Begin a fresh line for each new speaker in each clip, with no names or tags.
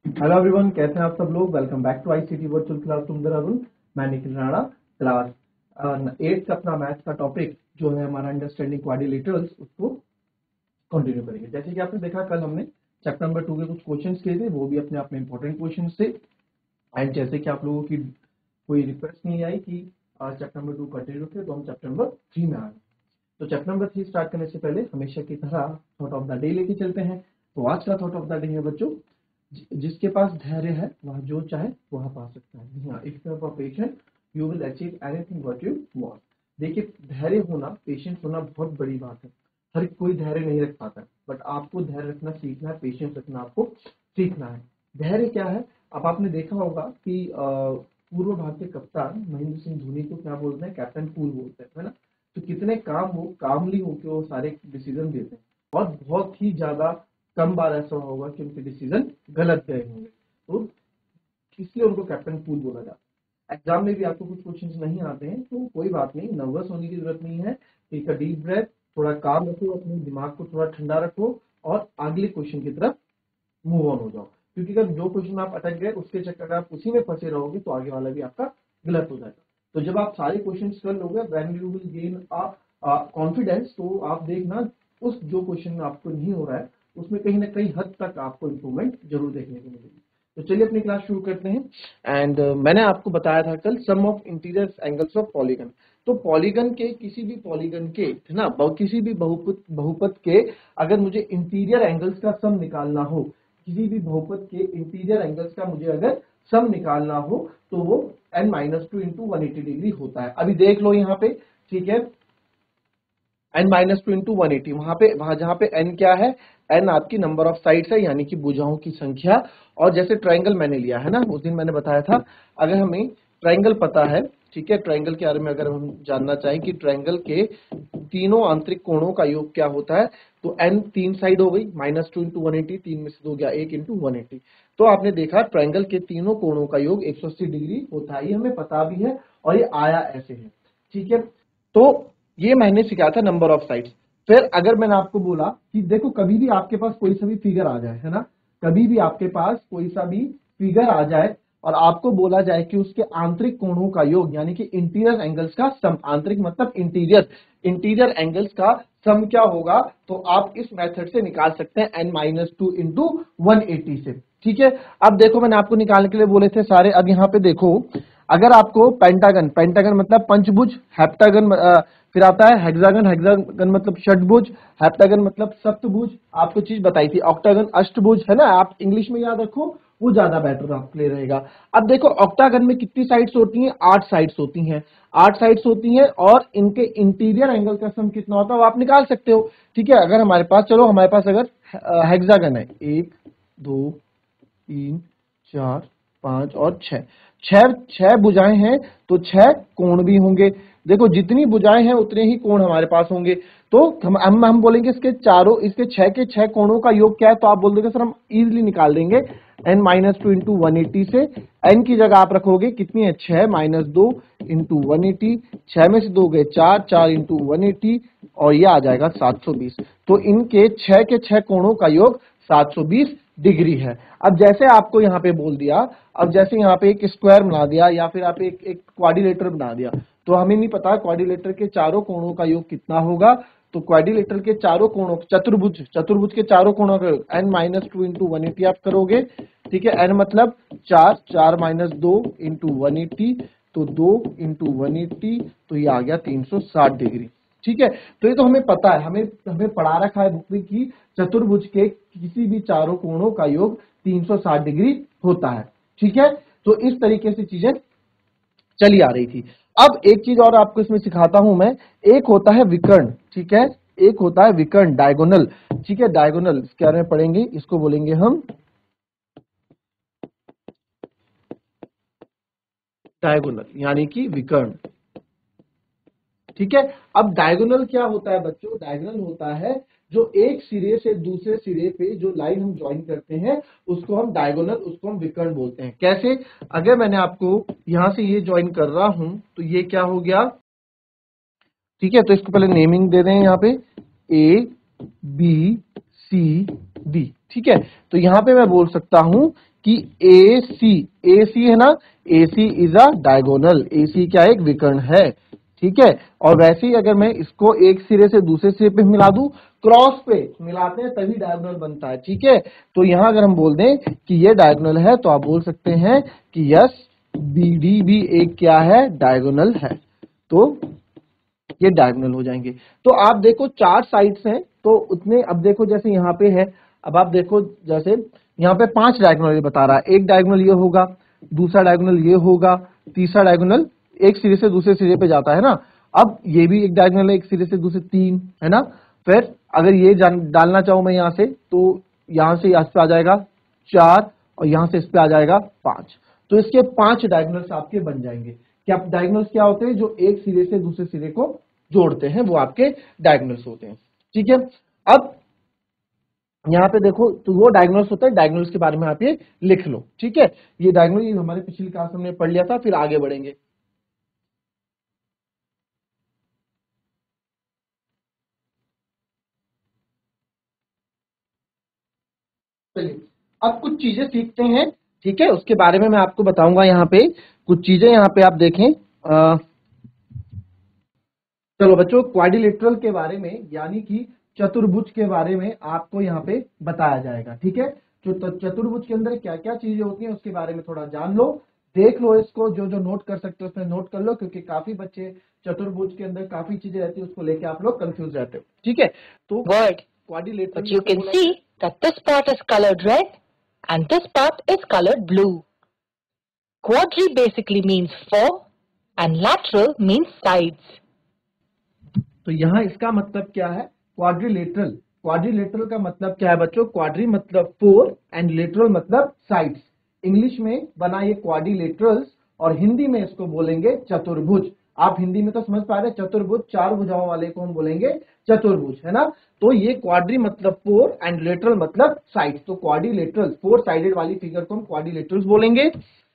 Hello everyone, कैसे हैं आप सब लोग। Welcome back to ICT virtual classroom Dehradun. मैं निखिल राणा। क्लास 8 का अपना मैथ्स का टॉपिक जो है हमारा अंडरस्टैंडिंग क्वाड्रिलेटरल्स, उसको कंटिन्यू करेंगे। जैसे कि आपने देखा, कल हमने चैप्टर नंबर 2 के कुछ क्वेश्चंस किए थे, वो भी अपने आप में इंपॉर्टेंट क्वेश्चंस थे। एंड जैसे कि आप लोगों की कोई रिक्वेस्ट नहीं आई कि चैप्टर नंबर 2 कंटिन्यू थे, तो हम चैप्टर नंबर 3 में आ गए। तो चैप्टर नंबर 3 स्टार्ट करने से पहले हमेशा की तरह थॉट ऑफ द डे लेके चलते हैं। तो आज का थॉट ऑफ द डे है बच्चों, जिसके पास धैर्य है वह जो चाहे वह पा सकता है। हाँ, if you have patient you will achieve anything what you want. देखिए, धैर्य होना, पेशेंस होना बहुत बड़ी बात है। हर कोई धैर्य नहीं रख पाता, बट आपको धैर्य रखना सीखना है, पेशेंस रखना आपको सीखना है। धैर्य क्या है, अब आपने देखा होगा कि पूर्व भारतीय कप्तान महेंद्र सिंह धोनी को क्या बोलते हैं, कैप्टन कूल बोलते हैं, है ना। तो कितने काम वो कामली होकर वो सारे डिसीजन देते हैं, और बहुत ही ज्यादा कम बार ऐसा होगा कि उनके डिसीजन गलत गए होंगे। तो इसलिए उनको कैप्टन कूल बोला जाता है। एग्जाम में भी आपको कुछ क्वेश्चंस नहीं आते हैं तो कोई बात नहीं, नर्वस होने की जरूरत नहीं है। टेक अ डीप ब्रेथ, थोड़ा काम रखो, अपने दिमाग को थोड़ा ठंडा रखो और अगले क्वेश्चन की तरफ मूव ऑन हो जाओ। क्योंकि अगर जो क्वेश्चन आप अटक गए उसके चक्कर अगर आप उसी में फंसे रहोगे तो आगे वाला भी आपका गलत हो जाएगा। तो जब आप सारे क्वेश्चन कर लोगे, when you will gain confidence, तो आप देखना उस जो क्वेश्चन आपको नहीं हो रहा है उसमें कहीं ना कहीं हद तक आपको इंप्रूवमेंट जरूर देखने को मिलेगी। तो चलिए अपनी क्लास शुरू करते हैं। एंड मैंने आपको बताया था कल sum of interior angles of polygon. तो पॉलीगन के, किसी भी पॉलीगन के, है ना, किसी भी बहुपद बहुपद के अगर मुझे इंटीरियर एंगल्स का सम निकालना हो, किसी भी बहुपद के इंटीरियर एंगल्स का मुझे अगर सम निकालना हो तो वो n-2 इंटू 180 डिग्री होता है। अभी देख लो यहाँ पे, ठीक है, n-2 इंटू 180, वहां जहां पे n क्या है, n आपकी नंबर ऑफ साइड्स है, यानी कि भुजाओं की संख्या। और जैसे ट्रायंगल मैंने लिया है ना, उस दिन मैंने बताया था, अगर हमें ट्रायंगल पता है, ठीक है, ट्रायंगल के बारे में अगर हम जानना चाहें कि ट्रायंगल के तीनों आंतरिक कोणों का योग क्या होता है, तो n तीन साइड हो गई, -2 इंटू 180, तीन में से दो गया 1 इंटू 180। तो आपने देखा ट्रायंगल के तीनों कोणों का योग 180 डिग्री होता है, ये हमें पता भी है और ये आया ऐसे है, ठीक है। तो ये मैंने सिखाया था नंबर ऑफ साइड्स। फिर अगर मैंने आपको बोला कि देखो, कभी भी आपके पास कोई सा भी फिगर आ जाए, है ना, कभी भी आपके पास कोई सा भी फिगर आ जाए और आपको बोला जाए कि उसके आंतरिक कोणों का योग, यानी कि इंटीरियर एंगल्स का सम, आंतरिक मतलब इंटीरियर, इंटीरियर एंगल्स का सम क्या होगा, तो आप इस मेथड से निकाल सकते हैं n-2 इंटू 180 से, ठीक है। अब देखो, मैंने आपको निकालने के लिए बोले थे सारे। अब यहाँ पे देखो, अगर आपको पेंटागन, पेंटागन मतलब पंचभुज, हेप्टागन फिर आता है हेक्सागन, हेक्सागन मतलब षटभुज, हेप्टागन मतलब सप्तभुज, आपको चीज बताई थी। ऑक्टागन अष्टभुज, है ना, आप इंग्लिश में याद रखो, वो ज्यादा बेटर आपके लिए रहेगा। अब देखो, ऑक्टागन में कितनी साइड्स होती हैं, 8 साइड्स होती हैं, 8 साइड्स होती हैं, और इनके इंटीरियर एंगल का सम कितना होता है वो आप निकाल सकते हो, ठीक है। अगर हमारे पास, चलो हमारे पास अगर हेक्सागन है, 1 2 3 4 5 और 6, छह छह भुजाएं हैं तो 6 कोण भी होंगे। देखो, जितनी भुजाएं हैं उतने ही कोण हमारे पास होंगे। तो हम बोलेंगे इसके चारों, इसके 6 के 6 कोणों का योग क्या है, तो आप बोल दोगे सर हम इजीली निकाल देंगे n-2 इंटू 180 से। n की जगह आप रखोगे कितनी है, 6 -2 इंटू 180, 6 में से 2 गए 4, 4 इंटू 180, और ये आ जाएगा 720। तो इनके 6 के 6 कोणों का योग 720 डिग्री है। अब जैसे आपको यहाँ पे बोल दिया, अब जैसे यहाँ पे एक स्क्वायर बना दिया या फिर आप एक क्वाड्रिलेटर बना दिया, तो हमें नहीं पता क्वाड्रिलेटर के चारों कोणों का योग कितना होगा। तो क्वाड्रिलेटर के चारों कोणों, चतुर्भुज, चतुर्भुज के चारों कोणों का योग n-2 इंटू 180 आप करोगे, ठीक है। n मतलब 4, 4 -2 इंटू 180, तो 2 इंटू 180, तो ये आ गया 360 डिग्री, ठीक है। तो ये तो हमें पता है, हमें हमें पढ़ा रखा है बुक में कि चतुर्भुज के किसी भी चारों कोणों का योग 360 डिग्री होता है, ठीक है। तो इस तरीके से चीजें चली आ रही थी। अब एक चीज और आपको इसमें सिखाता हूं मैं, एक होता है विकर्ण, ठीक है, एक होता है विकर्ण, डायगोनल, ठीक है, डायगोनल इसके बारे में पढ़ेंगे, इसको बोलेंगे हम डायगोनल, यानी कि विकर्ण, ठीक है। अब डायगोनल क्या होता है बच्चों, डायगोनल होता है जो एक सिरे से दूसरे सिरे पे जो लाइन हम ज्वाइन करते हैं उसको हम डायगोनल, उसको हम विकर्ण बोलते हैं। कैसे, अगर मैंने आपको यहां से ये ज्वाइन कर रहा हूं तो ये क्या हो गया, ठीक है। तो इसको पहले नेमिंग दे दें, यहाँ पे A B C D, ठीक है। तो यहां पे मैं बोल सकता हूं कि AC है ना, AC is a diagonal, AC क्या है, एक विकर्ण है, ठीक है। और वैसे ही अगर मैं इसको एक सिरे से दूसरे सिरे पे मिला दूं, क्रॉस पे मिलाते हैं तभी डायगोनल बनता है, ठीक है। तो यहां अगर हम बोल दें कि ये डायगोनल है तो आप बोल सकते हैं कि यस BD भी एक क्या है, डायगोनल है। तो ये डायगोनल हो जाएंगे। तो आप देखो 4 साइड्स हैं तो उतने, अब देखो जैसे यहाँ पे है, अब आप देखो जैसे यहाँ पे 5 डायगोनल बता रहा है, एक डायगोनल ये होगा, दूसरा डायगोनल ये होगा, तीसरा डायगोनल एक सिरे से दूसरे सिरे पे जाता है ना। अब ये भी एक डायगोनल है, एक सिरे से दूसरे 3 है ना। फिर अगर ये डालना चाहूं मैं यहाँ से, तो यहाँ से इस पे आ जाएगा 4 और यहाँ से इस पे आ जाएगा 5। तो इसके 5 डायगोनल्स आपके बन जाएंगे। क्या डायगोनल्स क्या होते हैं, जो एक सिरे से दूसरे सिरे को जोड़ते हैं, वो आपके डायगोनल्स होते हैं, ठीक है। अब यहाँ पे देखो तो वो डायगोनल्स होता है, डायगोनल्स के बारे में आप ये लिख लो, ठीक है। ये डायगोनल ये हमारे पिछली क्लास में हमने पढ़ लिया था, फिर आगे बढ़ेंगे। चलिए अब कुछ चीजें सीखते हैं, ठीक है, उसके बारे में मैं आपको बताऊंगा। यहाँ पे कुछ चीजें यहाँ पे आप देखें। चलो बच्चों, क्वाड्रिलेटरल के बारे में यानी कि चतुर्भुज के बारे में आपको यहाँ पे बताया जाएगा, ठीक है। जो चतुर्भुज के अंदर क्या क्या चीजें होती हैं उसके बारे में थोड़ा जान लो, देख लो इसको, जो जो नोट कर सकते हो उसमें नोट कर लो, क्योंकि काफी बच्चे चतुर्भुज के अंदर काफी चीजें रहती है, उसको लेके आप लोग कंफ्यूज रहते हो, ठीक है। तो
Word,
quadrilateral
but you can see that this part is colored red and this part is colored blue. Quadri basically means four and lateral means sides.
तो यहाँ इसका मतलब क्या है, क्वाड्रिलेटरल। क्वाड्रिलेटरल का मतलब क्या है बच्चों, क्वाड्री मतलब 4 एंड लेटरल मतलब साइड्स। इंग्लिश में बना ये क्वाड्रिलेटरल्स और हिंदी में इसको बोलेंगे चतुर्भुज। आप हिंदी में तो समझ पा रहे हैं, चतुर्भुज 4 भुजाओं वाले को हम बोलेंगे चतुर्भुज, है ना। तो ये क्वाड्री मतलब 4 एंड लेटरल मतलब साइड्स, तो क्वाड्रिलेटरल 4 साइडेड वाली फिगर को हम क्वाड्रिलेटरल्स बोलेंगे।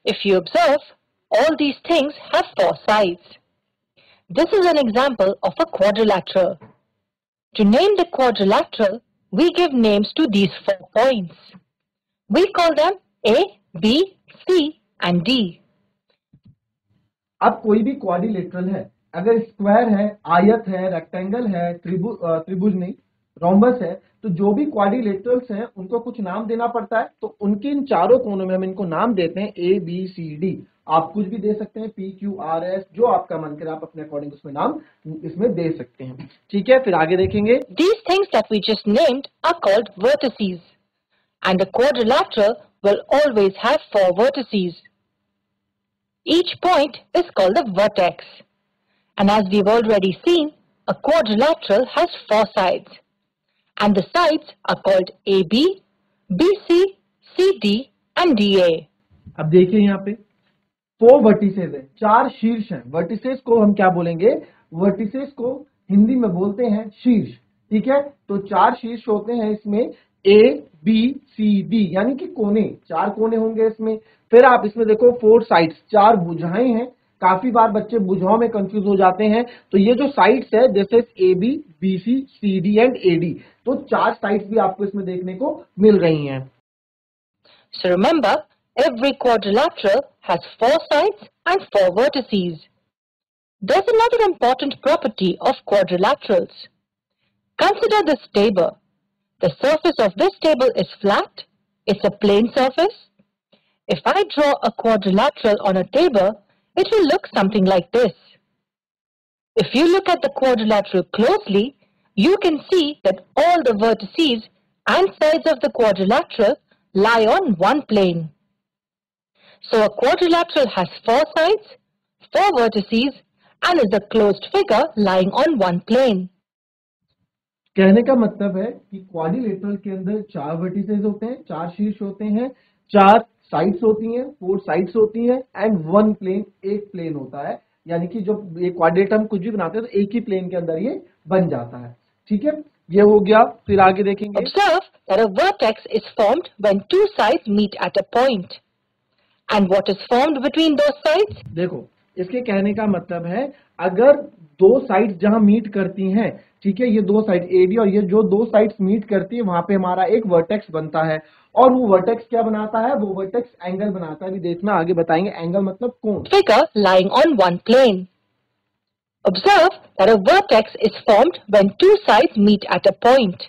If you observe, all these things have four sides. This is an example of a quadrilateral. To name the quadrilateral, we give names to these 4 points. We call them A, B, C and D.
अब कोई भी quadrilateral है, अगर square है, आयत है, rectangle है, त्रिभुज नहीं, रोम्बस है, तो जो भी क्वाड्रिलेटरल्स हैं उनको कुछ नाम देना पड़ता है। तो उनके इन चारों कोनों में हम इनको नाम देते हैं ABCD। आप कुछ भी दे सकते हैं, PQRS, जो आपका मन करे आप अपने अकॉर्डिंग उसमें नाम इसमें दे सकते हैं, ठीक है। फिर आगे देखेंगे।
These things that we just named are called vertices, and a quadrilateral will always have 4 vertices. Each point is called a vertex, and as we've already seen, a quadrilateral has 4 sides, and the sides are called AB, BC, CD and DA.
अब देखिए यहाँ पे 4 vertices है, 4 शीर्ष हैं। Vertices को हम क्या बोलेंगे, वर्टिसेस को हिंदी में बोलते हैं शीर्ष, ठीक है। तो 4 शीर्ष होते हैं इसमें, ABCD यानी कि कोने, 4 कोने होंगे इसमें। फिर आप इसमें देखो 4 साइड्स, 4 भुजाएं हैं। काफी बार बच्चे भुजाओं में कंफ्यूज हो जाते हैं, तो ये जो साइड्स है जैसे AB, BC, CD and AD, तो 4 साइड्स भी आपको इसमें देखने को मिल रही हैं।
So remember, every quadrilateral has 4 sides and 4 vertices. There's another important property of quadrilaterals. Consider this table. The surface of this table is flat. It's a plane surface. If I draw a quadrilateral on a table, it will look something like this. If you look at the quadrilateral closely, you can see that all the vertices and sides of the quadrilateral lie on one plane. So a quadrilateral has 4 sides, 4 vertices and is a closed figure lying on one plane.
कहने का मतलब है कि quadrilateral के अंदर 4 vertices होते हैं, 4 शीर्ष होते हैं, 4 साइड्स होती हैं, 4 साइड्स होती हैं एंड 1 प्लेन, एक प्लेन होता है। यानी कि जब ये क्वाड्रिलेटरल हम कुछ भी बनाते हैं तो एक ही प्लेन के अंदर ये बन जाता है, ठीक है। ये हो गया। फिर आगे देखेंगे।
Observe that a vertex is formed when 2 sides meet at a point. And what is formed between those sides?
देखो इसके कहने का मतलब है अगर दो साइड्स जहां मीट करती हैं, ठीक है, ये दो साइड एडी और ये जो दो साइड्स मीट करती है वहां पे हमारा एक वर्टेक्स बनता है और वो वर्टेक्स क्या बनाता है, वो वर्टेक्स एंगल बनाता है। अभी देखना आगे बताएंगे, एंगल मतलब कोण।
Figure lying on one plane. Observe that a vertex is formed when two sides meet at a point.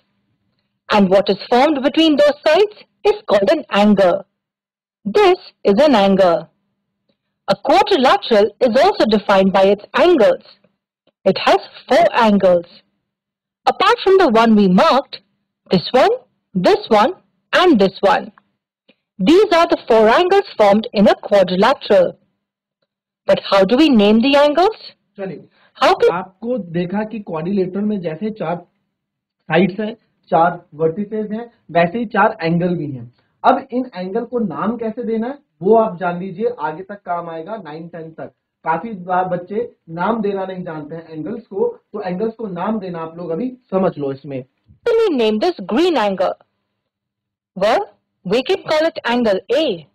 And what is formed between those sides is called an angle. This is an angle. A quadrilateral is also defined by its angles. It has 4 angles. Apart from the one we marked, this one, and this one. These are the 4 angles formed in a quadrilateral. But how do we name the angles?
चलिए,
How can
आपको देखा कि quadrilateral में जैसे 4 sides हैं, 4 vertices हैं, वैसे ही 4 angle भी हैं। अब इन एंगल को नाम कैसे देना है वो आप जान लीजिए, आगे तक काम आएगा 9-10 तक। काफी बार बच्चे नाम देना नहीं जानते हैं एंगल्स को, तो एंगल्स को नाम देना आप लोग अभी समझ लो इसमें।
we name this green angle? Well, we can call it angle A.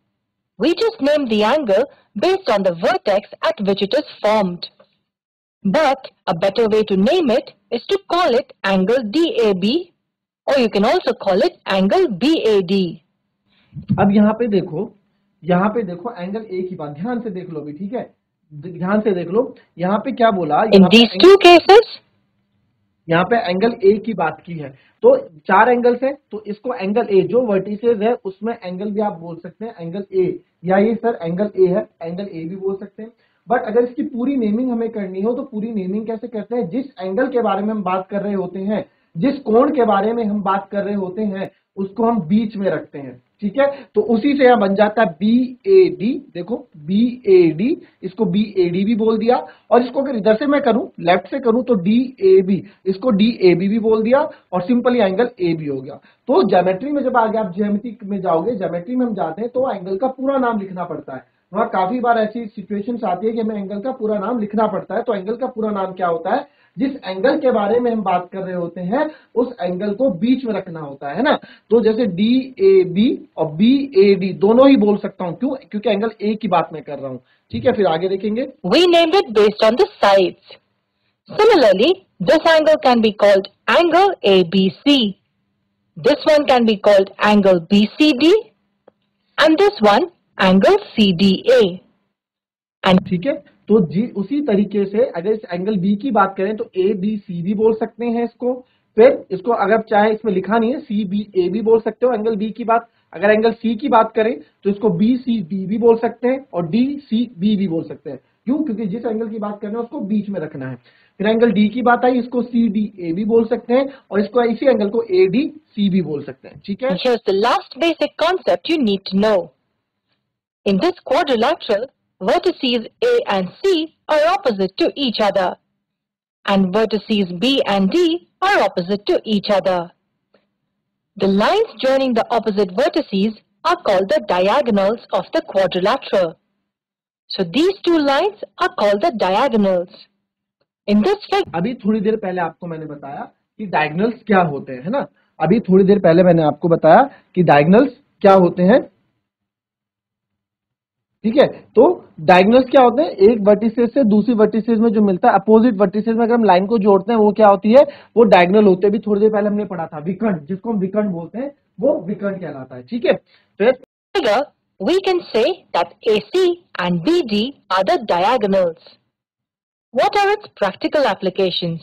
We just name the angle based on the vertex at which it is formed. But a better way to name it is to call it angle DAB, or you can also call it angle BAD.
अब यहाँ पे देखो angle A की बात ध्यान से देख लो भी, ठीक है, ध्यान से देख लो। यहाँ पे क्या बोला,
In these 2 cases,
यहाँ पे एंगल ए की बात की है, तो 4 एंगल्स हैं, तो इसको एंगल ए जो वर्टिसेस है उसमें एंगल भी आप बोल सकते हैं एंगल ए, या ये सर एंगल ए है, एंगल ए भी बोल सकते हैं। बट अगर इसकी पूरी नेमिंग हमें करनी हो तो पूरी नेमिंग कैसे करते हैं, जिस एंगल के बारे में हम बात कर रहे होते हैं, जिस कोण के बारे में हम बात कर रहे होते हैं, उसको हम बीच में रखते हैं, ठीक है। तो उसी से यहां बन जाता है बी ए डी, देखो बी ए डी, इसको बी ए डी भी बोल दिया, और इसको अगर इधर से मैं करूं, लेफ्ट से करूं तो डी ए बी, इसको डी ए बी भी बोल दिया, और सिंपली एंगल ए बी हो गया। तो ज्योमेट्री में जब आगे आप ज्योमेट्री में जाओगे, ज्योमेट्री में हम जाते हैं तो एंगल का पूरा नाम लिखना पड़ता है। वहां काफी बार ऐसी सिचुएशंस आती है कि हमें एंगल का पूरा नाम लिखना पड़ता है। तो एंगल का पूरा नाम क्या होता है, जिस एंगल के बारे में हम बात कर रहे होते हैं उस एंगल को बीच में रखना होता है ना। तो जैसे डी ए बी और बी ए डी दोनों ही बोल सकता हूं, क्यों, क्योंकि एंगल ए की बात मैं कर रहा हूं, ठीक है। फिर आगे देखेंगे,
we named it based on the sides. Similarly, this angle can be called angle ABC. This one can be called angle BCD, and this one angle CDA. And
ठीक है। तो जी उसी तरीके से अगर इस एंगल बी की बात करें तो ए बी सी भी बोल सकते हैं इसको। फिर इसको अगर चाहे इसमें लिखा नहीं है सी बी ए भी बोल सकते हो एंगल बी की बात। अगर एंगल सी की बात करें तो इसको बी सी डी भी बोल सकते हैं और डी सी बी भी बोल सकते हैं। क्यों, क्योंकि जिस एंगल की बात कर रहे हैं उसको बीच में रखना है। फिर एंगल डी की बात आई, इसको सी डी ए भी बोल सकते हैं और इसको इसी एंगल को ए डी सी भी बोल सकते हैं, ठीक है।
here's the last basic concept you need to know. In this quadrilateral, vertices A and C are opposite to each other, and vertices B and D are opposite to each other. The lines joining the opposite vertices are called the diagonals of the quadrilateral. So these 2 lines are called the diagonals. In this figure,
अभी थोड़ी देर पहले आपको मैंने बताया कि diagonals क्या होते हैं, है ना। अभी थोड़ी देर पहले मैंने आपको बताया कि डायगोनल्स क्या होते हैं, ठीक है। तो डायगोनल्स क्या होते हैं, एक वर्टिसेस से दूसरी वर्टिसेस में जो मिलता है, अपोजिट वर्टिसेस में अगर हम लाइन को जोड़ते हैं वो क्या होती है, वो डायगोनल होते हैं। अभी थोड़ी देर पहले हमने पढ़ा था विकर्ण, जिसको हम विकर्ण बोलते हैं, वो विकर्ण कहलाता है, ठीक है। फिर
we can say that AC and BD are the diagonals. What are its practical applications?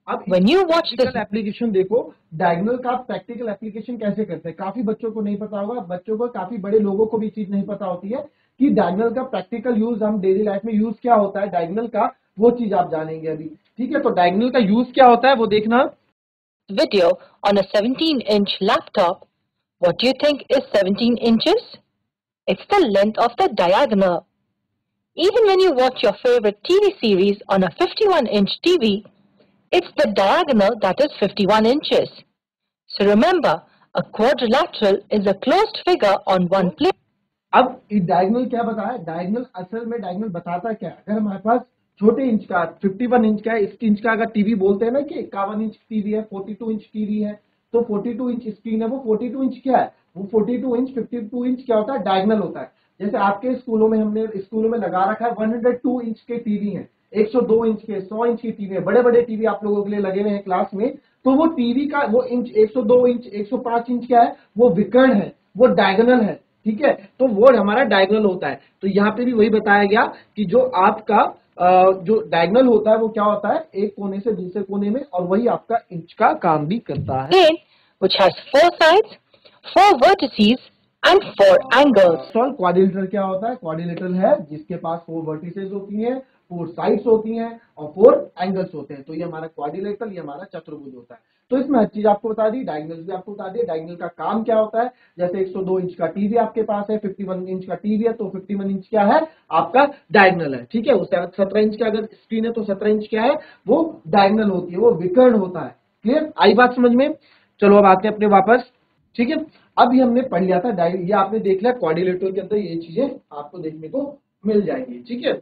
अब
When you watch this,
practical application देखो, डायगोनल का प्रैक्टिकल एप्लीकेशन कैसे करते हैं। काफी बच्चों को नहीं पता होगा, बच्चों को, काफी बड़े लोगों को भी चीज नहीं पता होती है कि डायगोनल का प्रैक्टिकल यूज हम डेली लाइफ में यूज क्या होता है डायगोनल का, वो चीज आप जानेंगे अभी, ठीक है। तो डायगोनल का यूज क्या होता है वो देखना।
video on a 17-inch laptop, what do you think is 17 inches? It's the length of the diagonal. Even when you watch your favorite TV series on a 51-inch TV, it's the diagonal that is 51 inches. So remember, a quadrilateral is a closed figure on one plane.
अब diagonal क्या बताया, diagonal असल में diagonal बताता क्या है। अगर हमारे पास छोटे इंच का 51 इंच का है, इस इंच का अगर टीवी बोलते हैं ना कि 51 इंच टीवी है, 42 इंच टीवी है, तो 42 इंच स्क्रीन है, वो 42 इंच क्या है, वो 42 इंच 52 इंच क्या होता है, डायगोनल होता है। जैसे आपके स्कूलों में हमने स्कूलों में लगा रखा है 102 इंच के टीवी हैं, 102 इंच के, 100 इंच की टीवी है, बड़े बड़े टीवी आप लोगों के लिए लगे हुए हैं क्लास में। तो वो टीवी का वो इंच 102 इंच 105 इंच क्या है, वो विकर्ण है, वो डायगोनल है, ठीक है। तो वो हमारा डायगोनल होता है। तो यहाँ पे भी वही बताया गया कि जो आपका जो डायगोनल होता है वो क्या होता है, एक कोने से दूसरे कोने में, और वही आपका इंच का काम भी करता है।
Plane which has 4 sides, 4 vertices and 4 angles.
Quadrilateral क्या होता है, क्वाड्रिलेटरल है जिसके पास 4 वर्टिसेस होती हैं, 4 साइड्स होती हैं और 4 एंगल्स होते हैं। तो ये हमारा क्वाड्रिलेटरल, ये हमारा चतुर्भुज होता है। तो इसमें हर चीज आपको बता दी, डायगोनल भी आपको बता दी। डायगोनल का काम क्या होता है, जैसे 102 इंच का टीवी आपके पास है, 51 इंच का टीवी है, तो 51 इंच क्या है, आपका डायगोनल है, ठीक है। उससे 17 इंच का अगर स्क्रीन है तो 17 इंच क्या है, वो डायगोनल होती है, वो विकर्ण होता है। क्लियर, आई बात समझ में। चलो अब आते हैं अपने वापस, ठीक है। अभी हमने पढ़ लिया था ये आपने देख लिया क्वाड्रिलेटरल के अंदर ये चीजें आपको देखने को मिल जाएंगी, ठीक है।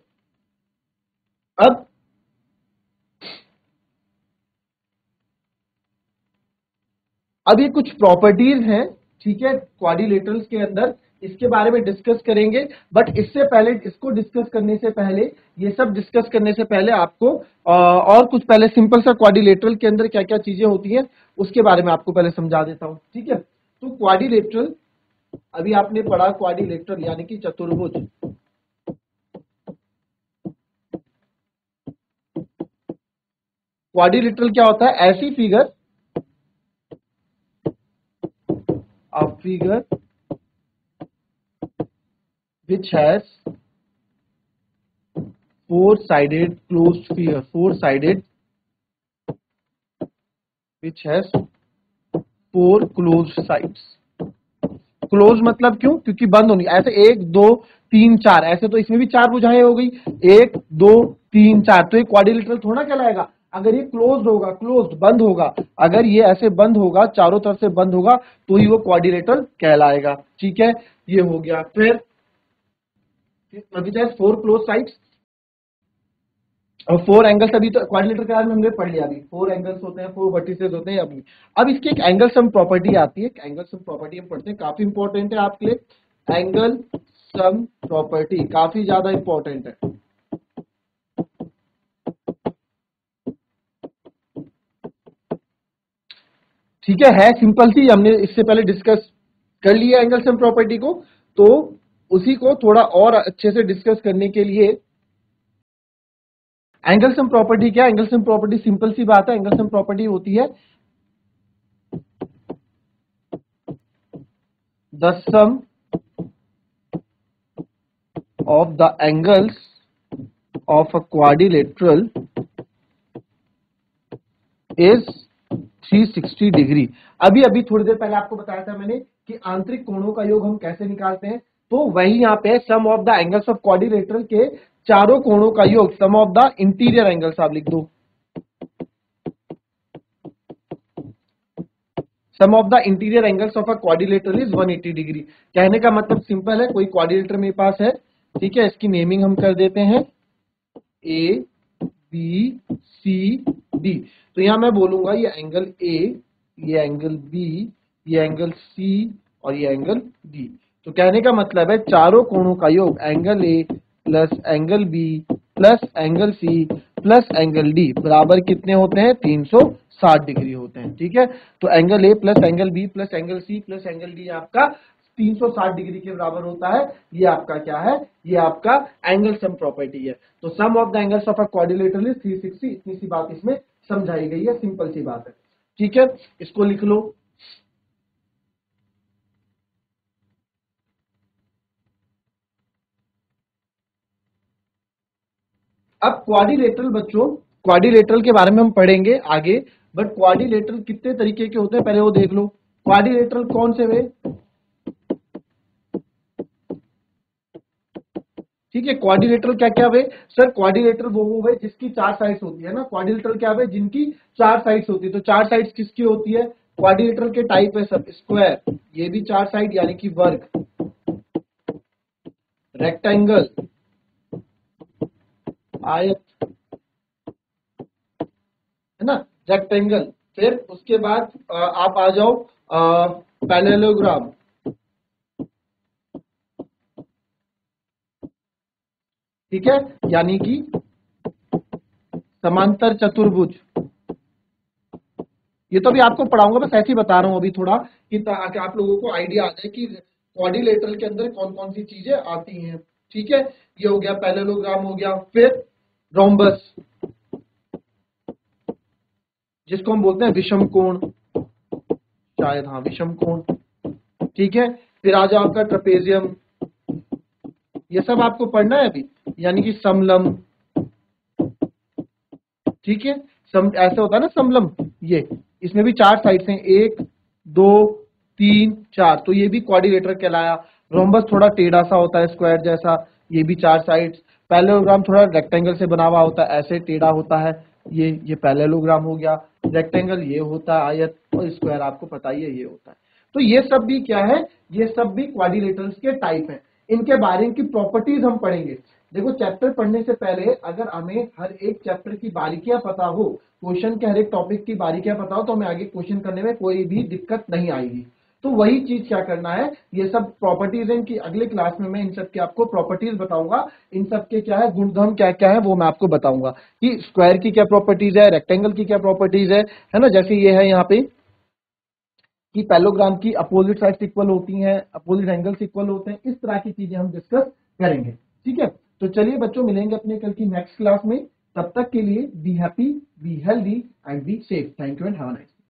अब ये कुछ प्रॉपर्टीज हैं, ठीक है, क्वाड्रिलेटरल्स के अंदर, इसके बारे में डिस्कस करेंगे। बट इससे पहले, इसको डिस्कस करने से पहले, ये सब डिस्कस करने से पहले आपको और कुछ पहले सिंपल सा क्वाड्रिलेटरल के अंदर क्या क्या चीजें होती हैं उसके बारे में आपको पहले समझा देता हूं, ठीक है। तो क्वाड्रिलेटरल, अभी आपने पढ़ा क्वाड्रिलेटरल यानी कि चतुर्भुज। क्वाड्रिलेटरल क्या होता है, ऐसी figure, a figure which has four-sided closed sphere, four-sided, which has four closed sides। Close मतलब क्यों, क्योंकि बंद होनी, ऐसे 1 2 3 4, ऐसे तो इसमें भी 4 भुजाएं हो गई, 1 2 3 4, तो ये क्वाड्रिलेटरल थोड़ा कहलाएगा अगर ये क्लोज्ड होगा, क्लोज्ड बंद होगा, अगर ये ऐसे बंद होगा, चारों तरफ से बंद होगा, तो ही वो क्वाड्रिलेटरल कहलाएगा, ठीक है। ये हो गया। फिर फोर क्लोज साइड्स और 4 एंगल्स, अभी तो क्वाड्रिलेटरल के बारे में हमने पढ़ लिया, अभी 4 एंगल्स होते हैं, 4 वर्टिसेस होते हैं। अभी अब इसकी एक एंगल सम प्रॉपर्टी आती है, एंगल सम प्रॉपर्टी हम पढ़ते हैं, काफी इंपॉर्टेंट है आपके लिए। एंगल सम प्रॉपर्टी काफी ज्यादा इंपॉर्टेंट है, ठीक है सिंपल सी, हमने इससे पहले डिस्कस कर लिया एंगल सम प्रॉपर्टी को, तो उसी को थोड़ा और अच्छे से डिस्कस करने के लिए, एंगल सम प्रॉपर्टी क्या है, एंगल सम प्रॉपर्टी सिंपल सी बात है, एंगल सम प्रॉपर्टी होती है the sum of the angles of a quadrilateral is 360 degree. अभी अभी थोड़ी देर पहले आपको बताया था मैंने कि आंतरिक कोणों का योग हम कैसे निकालते हैं, तो वही यहां पे sum of the angles of quadrilateral के चारों कोणों का योग, sum of the interior angles आप लिख दो, sum of the interior angles of a quadrilateral is 180 degree. कहने का मतलब सिंपल है, कोई क्वाड्रिलेटर मेरे पास है, ठीक है, इसकी नेमिंग हम कर देते हैं ए बी सी डी। तो यहां मैं बोलूंगा ये एंगल ए, ये एंगल बी, ये एंगल सी और ये एंगल डी। तो कहने का मतलब है चारों कोणों का योग angle A plus angle B plus angle C plus angle D बराबर कितने होते हैं, 360 डिग्री होते हैं, ठीक है। तो angle A plus angle B plus angle C plus angle D आपका 360 डिग्री के बराबर होता है। ये आपका क्या है, ये आपका एंगल सम प्रॉपर्टी है। तो sum of the angles of a quadrilateral is 360, इतनी सी बात इसमें समझाई गई है, सिंपल सी बात है, ठीक है। इसको लिख लो। अब क्वाड्रिलेटरल बच्चों, क्वाड्रिलेटरल के बारे में हम पढ़ेंगे आगे, बट क्वाड्रिलेटरल कितने तरीके के होते हैं पहले वो देख लो। क्वाड्रिलेटरल कौन से वे, ठीक है, क्वाड्रिलेटरल क्या क्या वे, सर क्वाड्रिलेटरल वो वे जिसकी 4 साइड्स होती है ना, क्वाड्रिलेटरल क्या वे जिनकी 4 साइड्स होती है। तो 4 साइड्स किसकी होती है, क्वाड्रिलेटरल के टाइप है सब, स्क्वायर, ये भी 4 साइड यानी कि वर्ग, रेक्टेंगल, आयत, है ना, रेक्टेंगल। फिर उसके बाद आप आ जाओ पैरेललोग्राम, ठीक है, यानी कि समांतर चतुर्भुज। ये तो अभी आपको पढ़ाऊंगा, बस ऐसे ही बता रहा हूं अभी थोड़ा कि ताकि आप लोगों को आइडिया आ जाए कि क्वाड्रिलेटरल के अंदर कौन कौन सी चीजें आती हैं। ठीक है, ये हो गया पैरेललोग्राम हो गया, फिर रोम्बस जिसको हम बोलते हैं विषम कोण, शायद हाँ विषम कोण। ठीक है, फिर आ जाओ आपका ट्रेपेजियम, ये सब आपको पढ़ना है अभी, यानी कि समलंब। ठीक है, ऐसे होता है ना समलंब, ये इसमें भी 4 साइड्स हैं, 1 2 3 4, तो ये भी क्वाड्रिलेटरल कहलाया। रोम्बस थोड़ा टेढ़ा सा होता है, स्क्वायर जैसा, ये भी 4 साइड्स। पैरेललोग्राम थोड़ा रेक्टेंगल से बना हुआ होता है, ऐसे टेढ़ा होता है, ये पैरेललोग्राम हो गया। रेक्टेंगल ये होता है आयत, और स्क्वायर आपको पता ही है ये होता है। तो ये सब भी क्या है, ये सब भी क्वाड्रिलेटरल्स के टाइप हैं। इनके बारे की प्रॉपर्टीज हम पढ़ेंगे। देखो, चैप्टर पढ़ने से पहले अगर हमें हर एक चैप्टर की बारीकियां पता हो, क्वेश्चन के हर एक टॉपिक की बारीकियां पता हो, तो हमें आगे क्वेश्चन करने में कोई भी दिक्कत नहीं आएगी। तो वही चीज क्या करना है, ये सब प्रॉपर्टीज हैं कि अगले क्लास में मैं इन सब के आपको प्रॉपर्टीज बताऊंगा, इन सब के क्या है गुणधर्म क्या क्या है वो मैं आपको बताऊंगा कि स्क्वायर की क्या प्रॉपर्टीज है, रेक्टेंगल की क्या प्रॉपर्टीज है ना। जैसे ये है यहाँ पे कि पैरेललोग्राम की अपोजिट साइड्स इक्वल होती हैं, अपोजिट एंगल्स इक्वल होते हैं, इस तरह की चीजें हम डिस्कस करेंगे। ठीक है, तो चलिए बच्चों, मिलेंगे अपने कल की नेक्स्ट क्लास में। तब तक के लिए be happy, be healthy and be safe. Thank you and have a nice